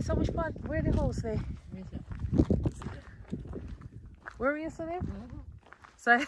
Mommy, so which part? Where the house there? Where were you yesterday? Sorry.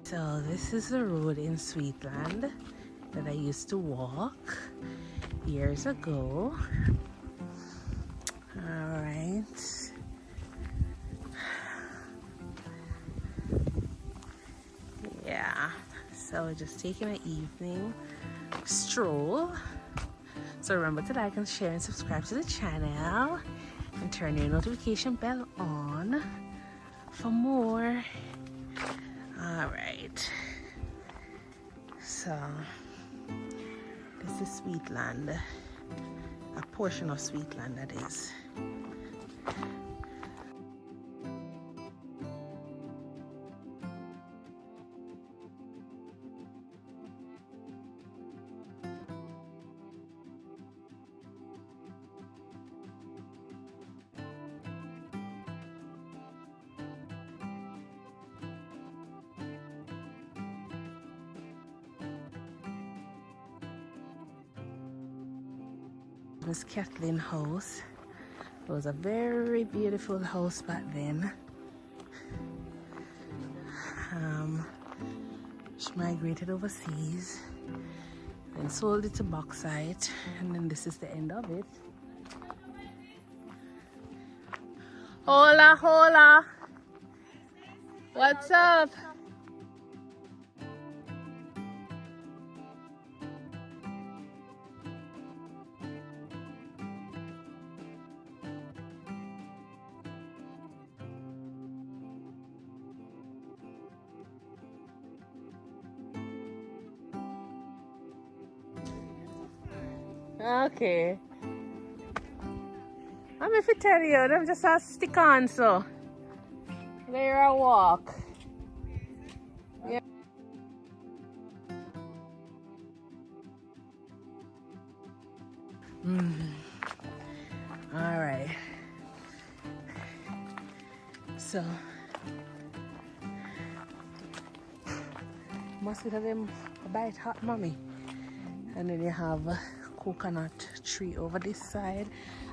So this is the road in Sweetland that I used to walk years ago. All right. Yeah, so we're just taking an evening stroll. So remember to like and share and subscribe to the channel and turn your notification bell on for more. All right, so this is Sweetland, a portion of Sweetland that is. Miss Kathleen house. It was a very beautiful house back then. She migrated overseas and sold it to bauxite, and then this is the end of it. Hola, hola. What's up? Okay. I'm if I tell you, I'm just a stick on so. There I walk. Yeah. All right. So must have them a bite hot, mommy. And then you have coconut tree over this side.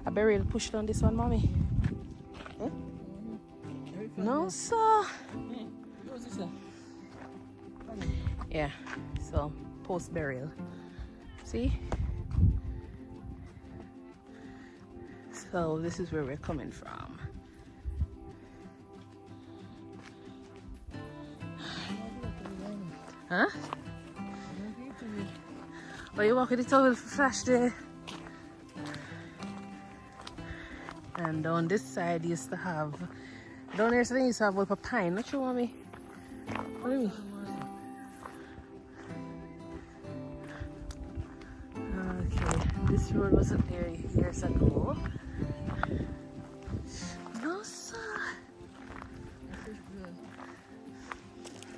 A BERYL pushed on this one, mommy. Huh? No, sir. Yeah, so post BERYL. See? So this is where we're coming from. Huh? Oh, you walk with the towel flash there. And on this side used to have, down there used to have a pine. Not sure, mommy. What do you mean? Okay, this road wasn't there years ago. No, sir.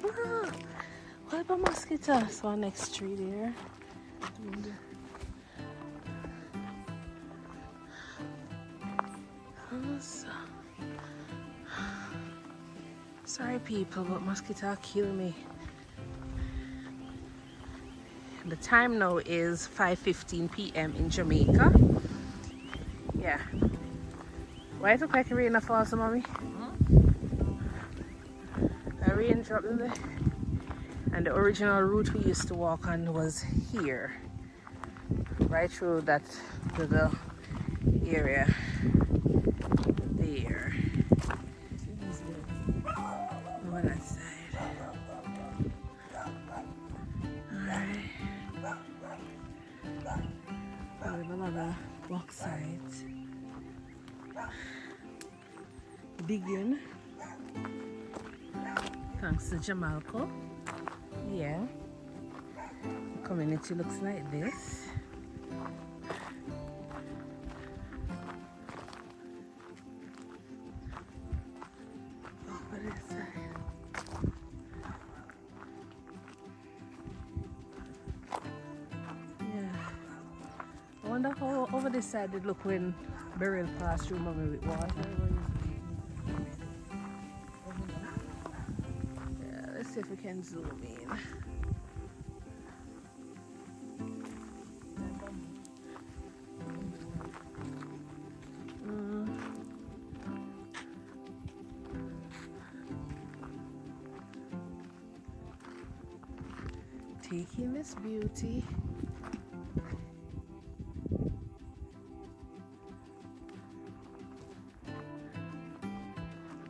Ah, what about mosquito? So next tree there. Sorry people, but mosquitoes kill me. The time now is 5:15 p.m. in Jamaica. Yeah. Why it look like a rain falls, mommy? A rain drop in there. And the original route we used to walk on was here. Right through that little area there. On that side. Alright. another bauxite digging thanks to Jamaica. Yeah, the community looks like this. Over this side. Yeah, I wonder how over this side it look when BERYL passed through mommy with water. Yeah, let's see if we can zoom in. Taking this beauty.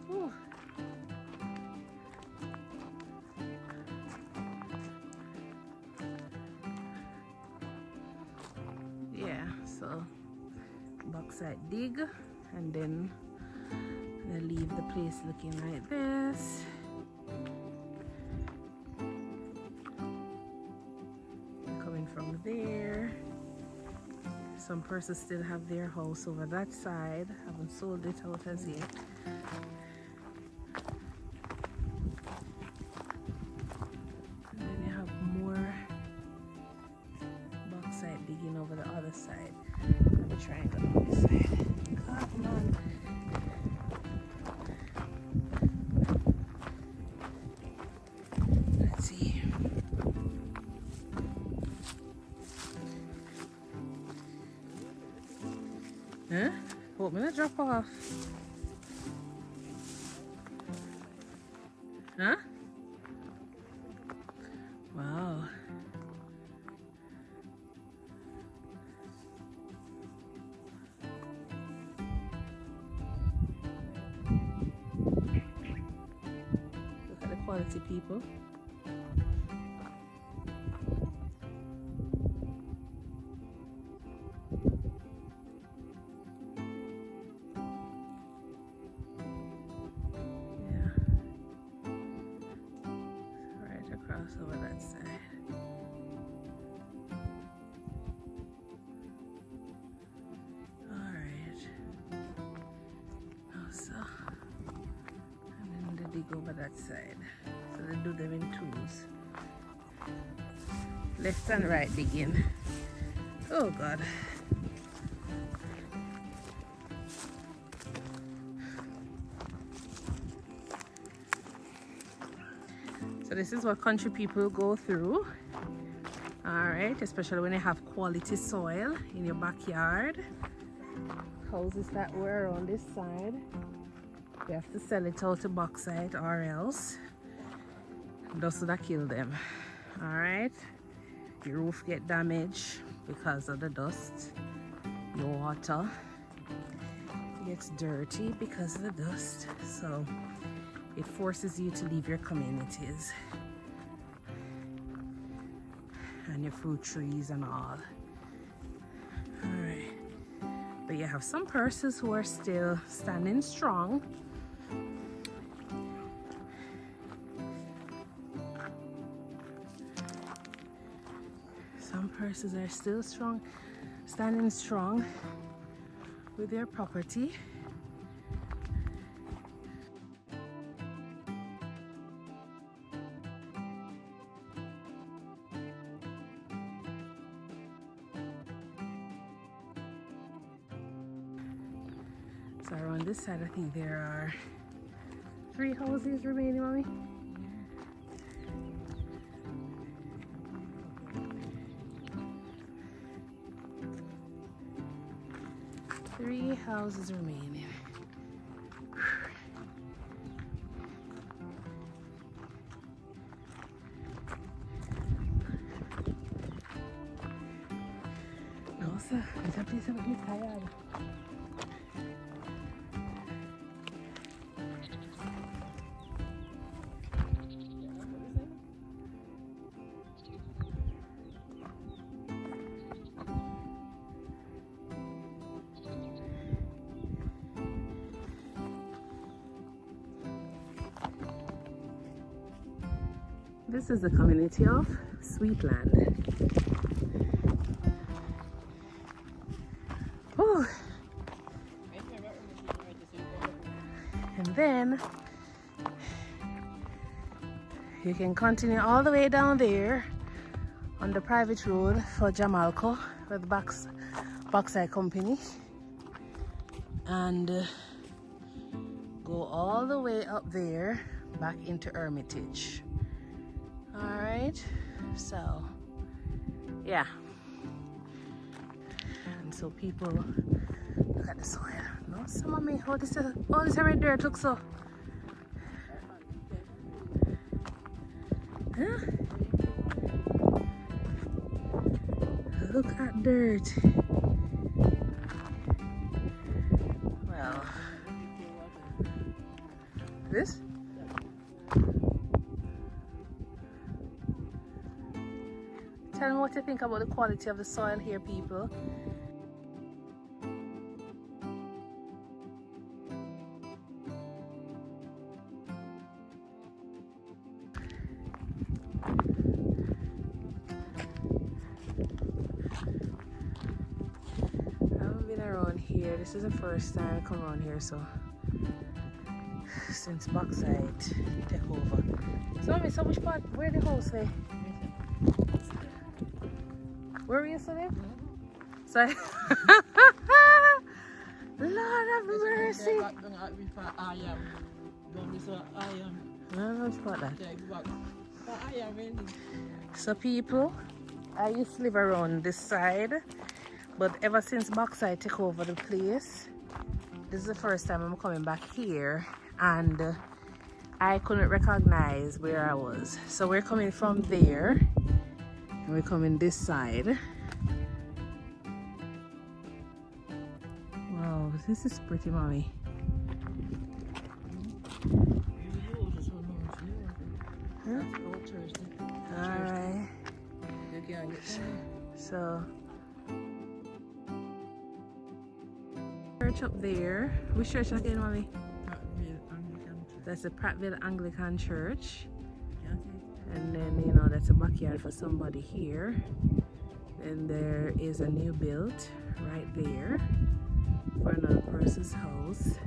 Ooh. Yeah, so bauxite dig, and then they leave the place looking like this. From there, some persons still have their house over that side, haven't sold it out as yet. And then you have more bauxite digging over the other side. Let me try and go on this side. Come on. Let's see. Huh? Hope me not drop off. Huh? Wow. Look at the quality, people. Over that side. Alright. Also, and then they dig over that side. So they do them in twos. Left and right digging. Oh God. So this is what country people go through, all right, especially when you have quality soil in your backyard. Houses that were around this side, they have to sell it out to bauxite or else dust that kill them. All right, your roof get damaged because of the dust, your water gets dirty because of the dust, so it forces you to leave your communities and your fruit trees and all. Alright. But you have some persons who are still standing strong. Some persons are still strong, standing strong with their property. So around this side, I think there are 3 houses remaining, mommy. Three houses remaining. No, sir. Esa pieza me tired. This is the community of Sweetland. Whew. And then you can continue all the way down there on the private road for Jamaica for the Bauxite Company, and go all the way up there back into Hermitage. Alright, so yeah, and so people look at the soil. No, some of me, oh this red dirt looks so. Huh? Look at dirt. Well, this? Tell me what you think about the quality of the soil here, people. Here, this is the first time I come around here, so since bauxite take over. So which part, where the house lay? Where were you yesterday? Sorry. Lord have mercy. So people, I used to live around this side, but ever since bauxite took over the place, this is the first time I'm coming back here, and I couldn't recognize where I was. So we're coming from there, and we're coming this side. Wow, this is pretty, mommy. Huh? Alright. So church up there. Which church again, mommy? That's the Prattville Anglican Church. And then, you know, that's a backyard for somebody here. And there is a new build right there for another person's house.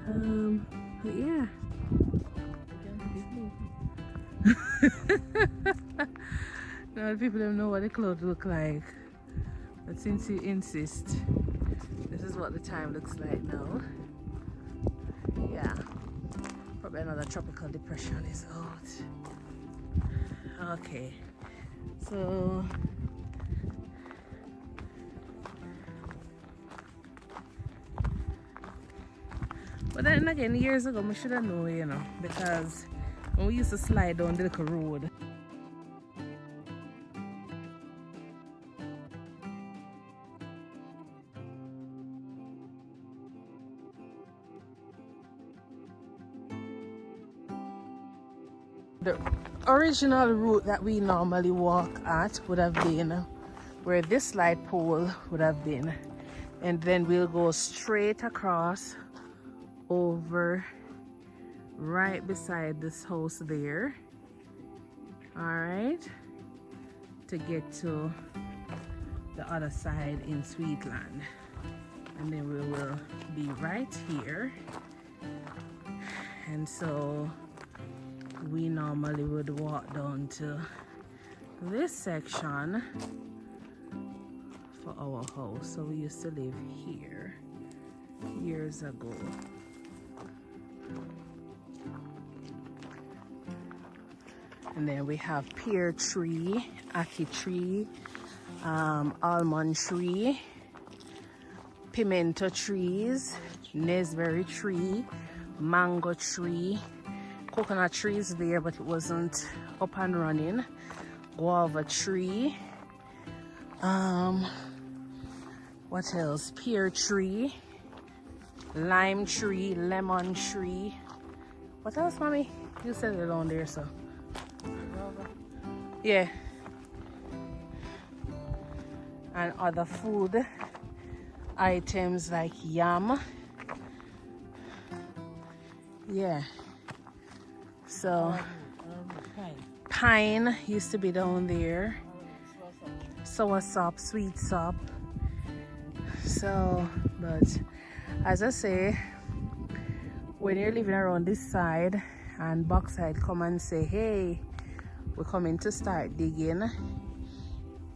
But yeah. Now people don't know what the clothes look like. But since you insist, this is what the time looks like now. Yeah, probably another tropical depression is out. Okay, so but then again, years ago, we should have known, you know, because when we used to slide down the little road, the original route that we normally walk at would have been where this light pole would have been, and then we'll go straight across over right beside this house there, all right, to get to the other side in Sweetland, and then we will be right here. And so we normally would walk down to this section for our house. So we used to live here years ago. And then we have pear tree, ackee tree, almond tree, pimento trees, naseberry tree, mango tree, coconut trees there, but it wasn't up and running. Guava tree. What else? Pear tree, lime tree, lemon tree. What else, mommy? You said it on there, so. Yeah. And other food items like yam. Yeah. So pine used to be down there. Sour sop, sweet sop. So, but as I say, when you're living around this side and backside come and say, hey, we're coming to start digging,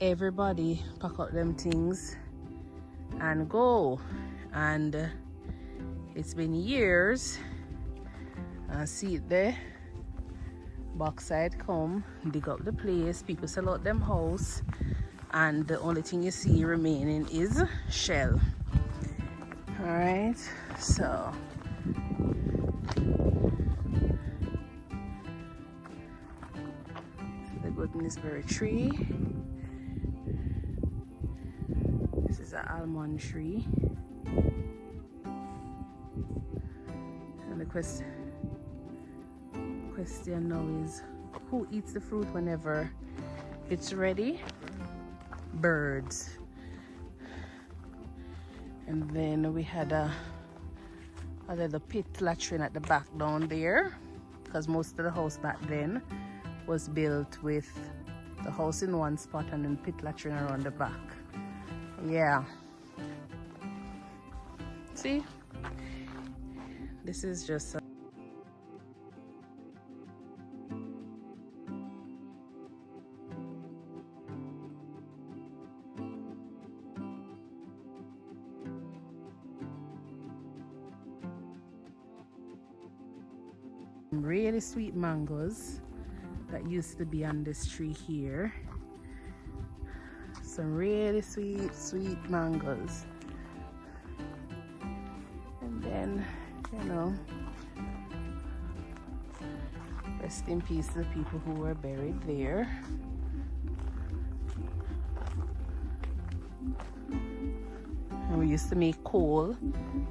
everybody pack up them things and go. And it's been years. See it there. Backside come, dig up the place, people sell out them house, and the only thing you see remaining is shell. Alright, so the goodnessberry tree. This is an almond tree. And the question now is, who eats the fruit whenever it's ready? Birds. And then we had a little pit latrine at the back down there, because most of the house back then was built with the house in one spot and then pit latrine around the back. Yeah. See? This is just really sweet mangoes that used to be on this tree here. Some really sweet mangoes. And then, you know, rest in peace to the people who were buried there. And we used to make coal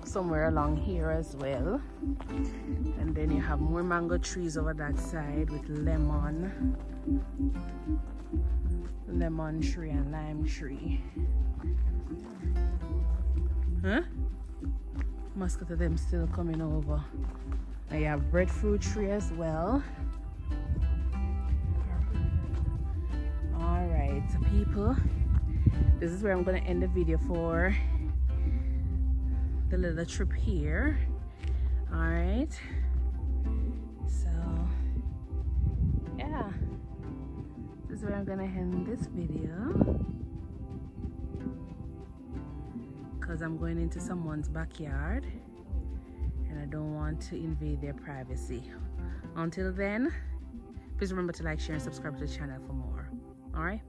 somewhere along here as well. And then you have more mango trees over that side with lemon tree and lime tree. Huh? Most of them still coming over. And you have breadfruit tree as well. Alright, so people, this is where I'm going to end the video for the little trip here. Alright, so yeah, this is where I'm gonna end this video, because I'm going into someone's backyard and I don't want to invade their privacy. Until then, please remember to like, share, and subscribe to the channel for more. Alright.